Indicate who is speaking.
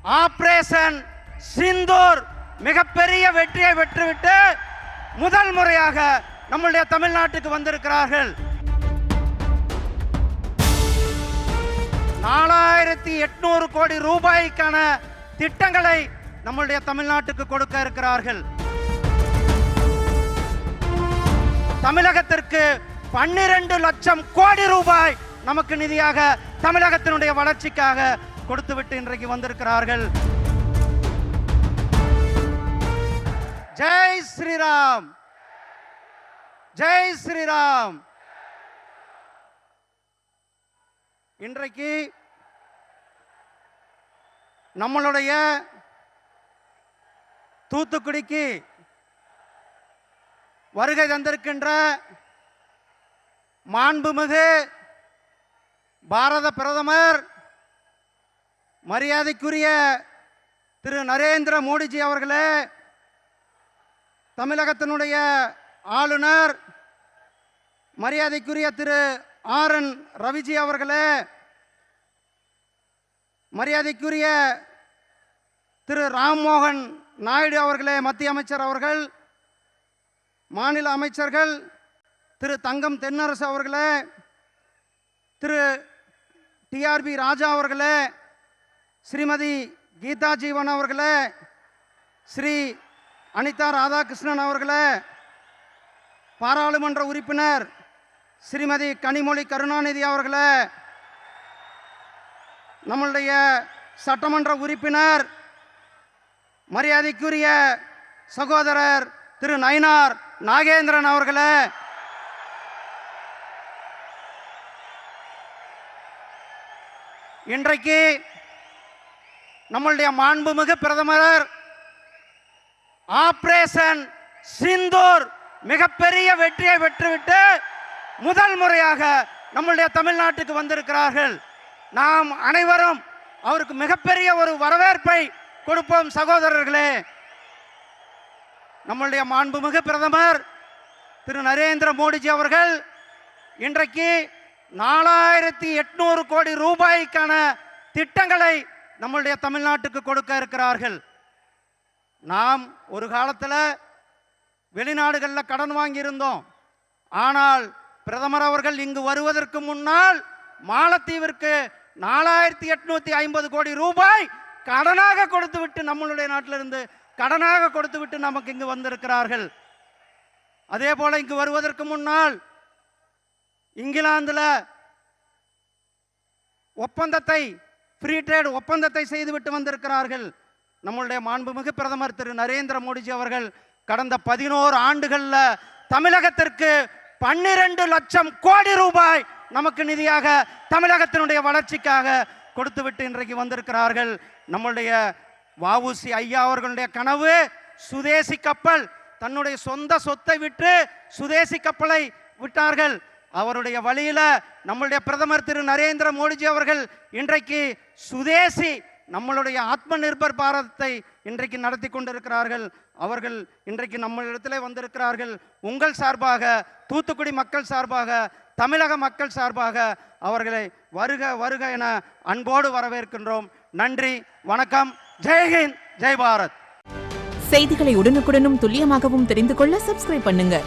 Speaker 1: Operation Sindoor மிகப்பெரிய வெற்றியை பெற்றுவிட்டு முதல் முறையாக நம்முடைய தமிழ்நாட்டுக்கு வந்திருக்கிறார்கள். 4800 கோடி ரூபாய்க்கான திட்டங்களை நம்முடைய தமிழ்நாட்டுக்கு கொடுக்க இருக்கிறார்கள். தமிழகத்திற்கு 12 லட்சம் கோடி ரூபாய் நமக்கு நிதியாக தமிழகத்தினுடைய வளர்ச்சிக்காக கொடுத்துவிட்டு இன்றைக்கு வந்திருக்கிறார்கள். ஜெய் ஸ்ரீராம், ஜெய் ஸ்ரீராம். இன்றைக்கு நம்மளுடைய தூத்துக்குடிக்கு வருகை தந்திருக்கின்ற மாண்புமிகு பாரத பிரதமர் மரியாதைக்குரிய திரு நரேந்திர மோடிஜி அவர்களே, தமிழகத்தினுடைய ஆளுநர் மரியாதைக்குரிய திரு ஆர்.என். ரவிஜி அவர்களே, மரியாதைக்குரிய திரு ராம்மோகன் நாயுடு அவர்களே, மத்திய அமைச்சர் அவர்கள், மாநில அமைச்சர்கள், திரு தங்கம் தென்னரசு அவர்களே, திரு டிஆர்பி ராஜா அவர்களே, ஸ்ரீமதி கீதா ஜீவன் அவர்களே, ஸ்ரீ அனிதா ராதாகிருஷ்ணன் அவர்களே, பாராளுமன்ற உறுப்பினர் ஸ்ரீமதி கனிமொழி கருணாநிதி அவர்களே, நம்முடைய சட்டமன்ற உறுப்பினர் மரியாதைக்குரிய சகோதரர் திரு நயினார் நாகேந்திரன் அவர்களே, இன்றைக்கு நம்முடைய மாண்புமிகு பிரதமர் ஆபரேஷன் சிந்தூர் மிகப்பெரிய வெற்றியை பெற்றுவிட்டு முதல் முறையாக நம்முடைய தமிழ்நாட்டுக்கு வந்திருக்கிறார்கள். நாம் அனைவரும் அவருக்கு மிகப்பெரிய ஒரு வரவேற்பை கொடுப்போம். சகோதரர்களே, நம்முடைய மாண்புமிகு பிரதமர் திரு நரேந்திர மோடிஜி அவர்கள் இன்றைக்கு 4800 கோடி ரூபாய்க்கான திட்டங்களை நம்முடைய தமிழ்நாட்டுக்கு கொடுக்க இருக்கிறார்கள். நாம் ஒரு காலத்தில் வெளிநாடுகளில் கடன் வாங்கியிருந்தோம். ஆனால் பிரதமர் அவர்கள் இங்கு வருவதற்கு முன்னால் மாலத்தீவிற்கு 4850 கோடி ரூபாய் கடனாக கொடுத்துவிட்டு நம்மளுடைய நாட்டிலிருந்து கடனாக கொடுத்துவிட்டு நமக்கு இங்கு வந்திருக்கிறார்கள். அதே போல இங்கு வருவதற்கு முன்னால் இங்கிலாந்தில் ஒப்பந்தத்தை ஃப்ரீ ட்ரேட் ஒப்பந்தத்தை செய்துவிட்டு வந்திருக்கிறார்கள். நம்முடைய மாண்புமிகு பிரதமர் திரு நரேந்திர மோடிஜி அவர்கள் கடந்த 11 ஆண்டுகளில் தமிழகத்திற்கு 12 லட்சம் கோடி ரூபாய் நமக்கு நிதியாக தமிழகத்தினுடைய வளர்ச்சிக்காக கொடுத்துவிட்டு இன்றைக்கு வந்திருக்கிறார்கள். நம்முடைய வ.உ.சி. ஐயா அவர்களுடைய கனவு சுதேசி கப்பல். தன்னுடைய சொந்த சொத்தை விட்டு சுதேசி கப்பலை விட்டார்கள். அவருடைய வழியில் நம்முடைய பிரதமர் திரு நரேந்திர மோடிஜி அவர்கள் இன்றைக்கு சுதேசி நம்மளுடைய ஆத்ம நிர்பர் பாரதத்தை இன்றைக்கு நடத்தி கொண்டிருக்கிறார்கள். அவர்கள் இன்றைக்கு நம்மளிடத்திலே வந்திருக்கிறார்கள். உங்கள் சார்பாக, தூத்துக்குடி மக்கள் சார்பாக, தமிழக மக்கள் சார்பாக அவர்களை வருக வருக என அன்போடு வரவேற்கின்றோம். நன்றி, வணக்கம். ஜெய்ஹிந்த், ஜெய் பாரத்.
Speaker 2: செய்திகளை உடனுக்குடனும் துல்லியமாகவும் தெரிந்து கொள்ள சப்ஸ்கிரைப் பண்ணுங்க.